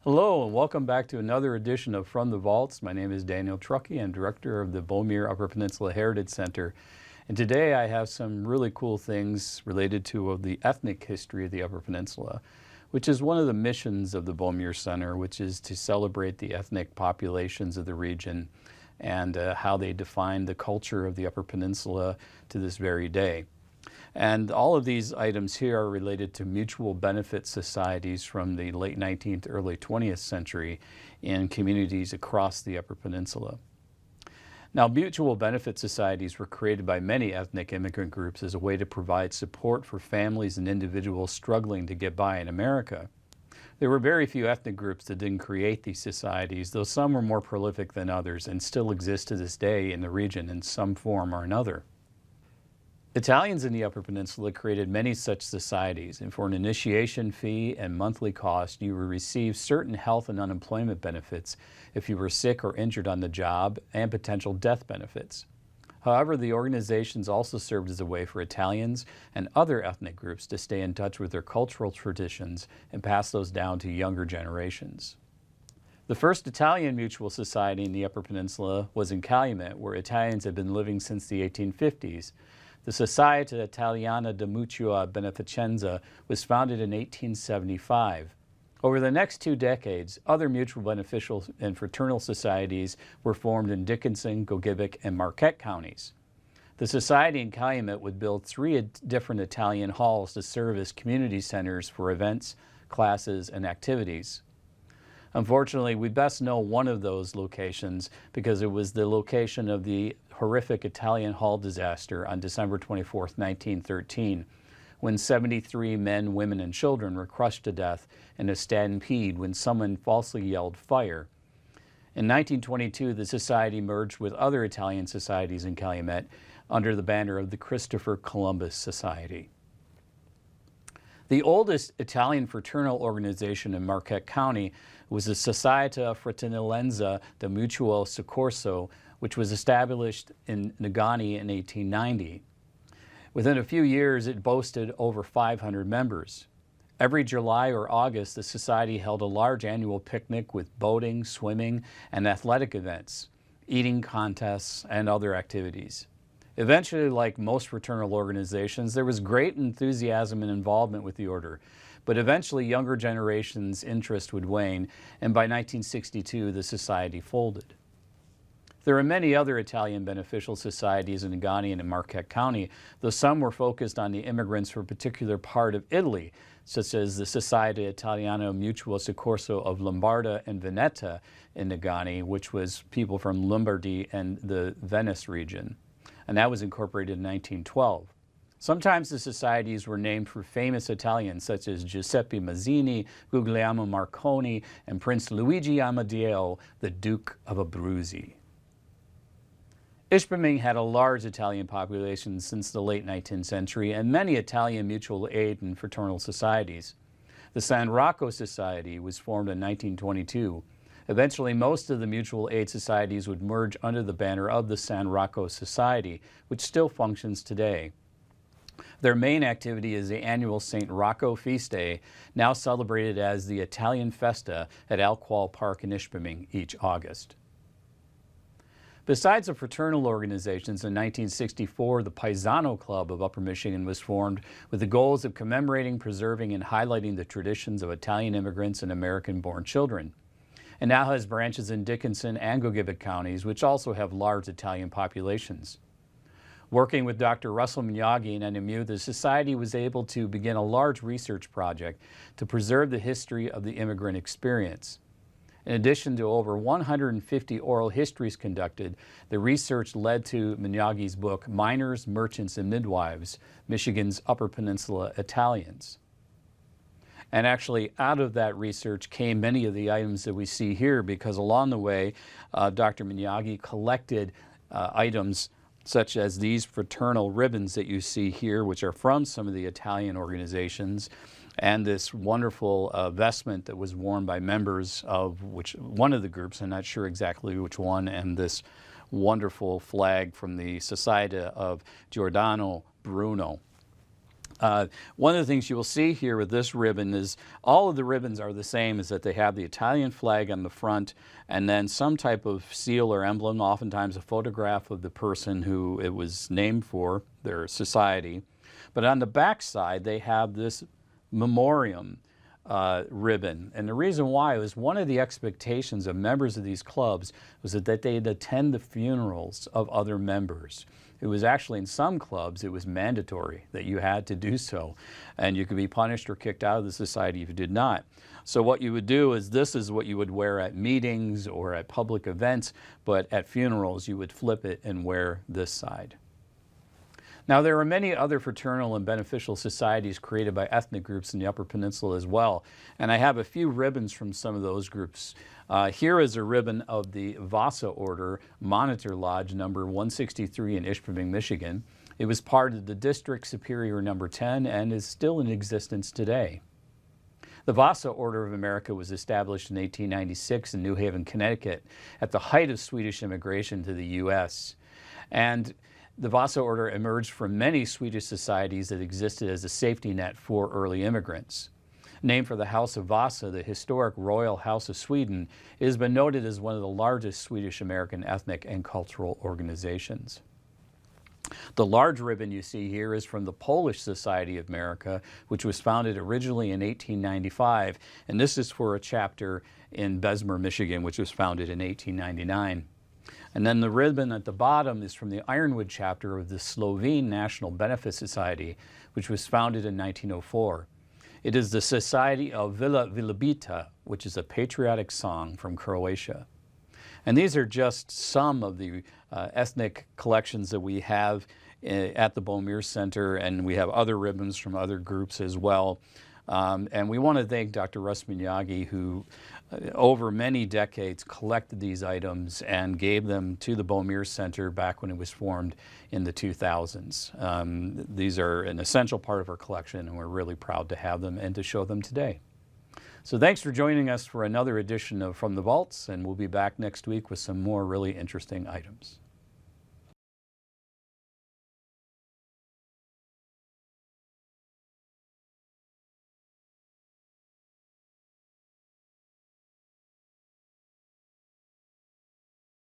Hello and welcome back to another edition of From the Vaults. My name is Daniel Truckee. I'm director of the Beaumier Upper Peninsula Heritage Center. And today I have some really cool things related to the ethnic history of the Upper Peninsula, which is one of the missions of the Beaumier Center, which is to celebrate the ethnic populations of the region and how they define the culture of the Upper Peninsula to this very day. And all of these items here are related to mutual benefit societies from the late 19th, early 20th century in communities across the Upper Peninsula. Now, mutual benefit societies were created by many ethnic immigrant groups as a way to provide support for families and individuals struggling to get by in America. There were very few ethnic groups that didn't create these societies, though some were more prolific than others and still exist to this day in the region in some form or another. Italians in the Upper Peninsula created many such societies, and for an initiation fee and monthly cost, you would receive certain health and unemployment benefits if you were sick or injured on the job, and potential death benefits. However, the organizations also served as a way for Italians and other ethnic groups to stay in touch with their cultural traditions and pass those down to younger generations. The first Italian mutual society in the Upper Peninsula was in Calumet, where Italians had been living since the 1850s. The Società Italiana di Mutua Beneficenza was founded in 1875. Over the next 2 decades, other mutual beneficial and fraternal societies were formed in Dickinson, Gogebic, and Marquette counties. The society in Calumet would build 3 different Italian halls to serve as community centers for events, classes, and activities. Unfortunately, we best know one of those locations because it was the location of the horrific Italian hall disaster on December 24, 1913, when 73 men, women, and children were crushed to death in a stampede when someone falsely yelled fire. In 1922, the society merged with other Italian societies in Calumet under the banner of the Christopher Columbus Society. The oldest Italian fraternal organization in Marquette County was the Società Fratellanza di Mutuo Soccorso, which was established in Negaunee in 1890. Within a few years, it boasted over 500 members. Every July or August, the society held a large annual picnic with boating, swimming, and athletic events, eating contests, and other activities. Eventually, like most fraternal organizations, there was great enthusiasm and involvement with the order, but eventually younger generations' interest would wane, and by 1962, the society folded. There are many other Italian beneficial societies in Negaunee and in Marquette County, though some were focused on the immigrants from a particular part of Italy, such as the Società Italiana Mutuo Soccorso of Lombarda and Veneta in Negaunee, which was people from Lombardy and the Venice region, and that was incorporated in 1912. Sometimes the societies were named for famous Italians such as Giuseppe Mazzini, Guglielmo Marconi, and Prince Luigi Amadeo, the Duke of Abruzzi. Ishpeming had a large Italian population since the late 19th century and many Italian mutual aid and fraternal societies. The San Rocco Society was formed in 1922. Eventually, most of the mutual aid societies would merge under the banner of the San Rocco Society, which still functions today. Their main activity is the annual St. Rocco Feast Day, now celebrated as the Italian Festa at Alqual Park in Ishpeming each August. Besides the fraternal organizations, in 1964, the Paesano Club of Upper Michigan was formed with the goals of commemorating, preserving, and highlighting the traditions of Italian immigrants and American-born children. It now has branches in Dickinson and Gogebic counties, which also have large Italian populations. Working with Dr. Russell Miyagi and NMU, the Society was able to begin a large research project to preserve the history of the immigrant experience. In addition to over 150 oral histories conducted, the research led to Miyagi's book, Miners, Merchants, and Midwives, Michigan's Upper Peninsula Italians. And actually, out of that research came many of the items that we see here, because along the way, Dr. Miyagi collected items such as these fraternal ribbons that you see here, which are from some of the Italian organizations, and this wonderful vestment that was worn by members of one of the groups, I'm not sure exactly which one, and this wonderful flag from the Society of Giordano Bruno. One of the things you will see here with this ribbon is all of the ribbons are the same, is that they have the Italian flag on the front and then some type of seal or emblem, oftentimes a photograph of the person who it was named for, their society. But on the back side, they have this memoriam ribbon. And the reason why was one of the expectations of members of these clubs was that they'd attend the funerals of other members. It was actually, in some clubs, it was mandatory that you had to do so. And you could be punished or kicked out of the society if you did not. So what you would do is, this is what you would wear at meetings or at public events, but at funerals you would flip it and wear this side. Now, there are many other fraternal and beneficial societies created by ethnic groups in the Upper Peninsula as well, and I have a few ribbons from some of those groups. Here is a ribbon of the Vasa Order Monitor Lodge number 163 in Ishpeming, Michigan. It was part of the District Superior number 10 and is still in existence today. The Vasa Order of America was established in 1896 in New Haven, Connecticut, at the height of Swedish immigration to the U.S. And the Vasa Order emerged from many Swedish societies that existed as a safety net for early immigrants. Named for the House of Vasa, the historic Royal House of Sweden, it has been noted as one of the largest Swedish-American ethnic and cultural organizations. The large ribbon you see here is from the Polish Society of America, which was founded originally in 1895, and this is for a chapter in Bessemer, Michigan, which was founded in 1899. And then the ribbon at the bottom is from the Ironwood chapter of the Slovene National Benefit Society, which was founded in 1904. It is the Society of Vila Vilabita, which is a patriotic song from Croatia. And these are just some of the ethnic collections that we have at the Beaumier Center, and we have other ribbons from other groups as well. And we want to thank Dr. Russ Minyagi, who over many decades collected these items and gave them to the Beaumier Center back when it was formed in the 2000s. These are an essential part of our collection, and we're really proud to have them and to show them today. So thanks for joining us for another edition of From the Vaults, and we'll be back next week with some more really interesting items.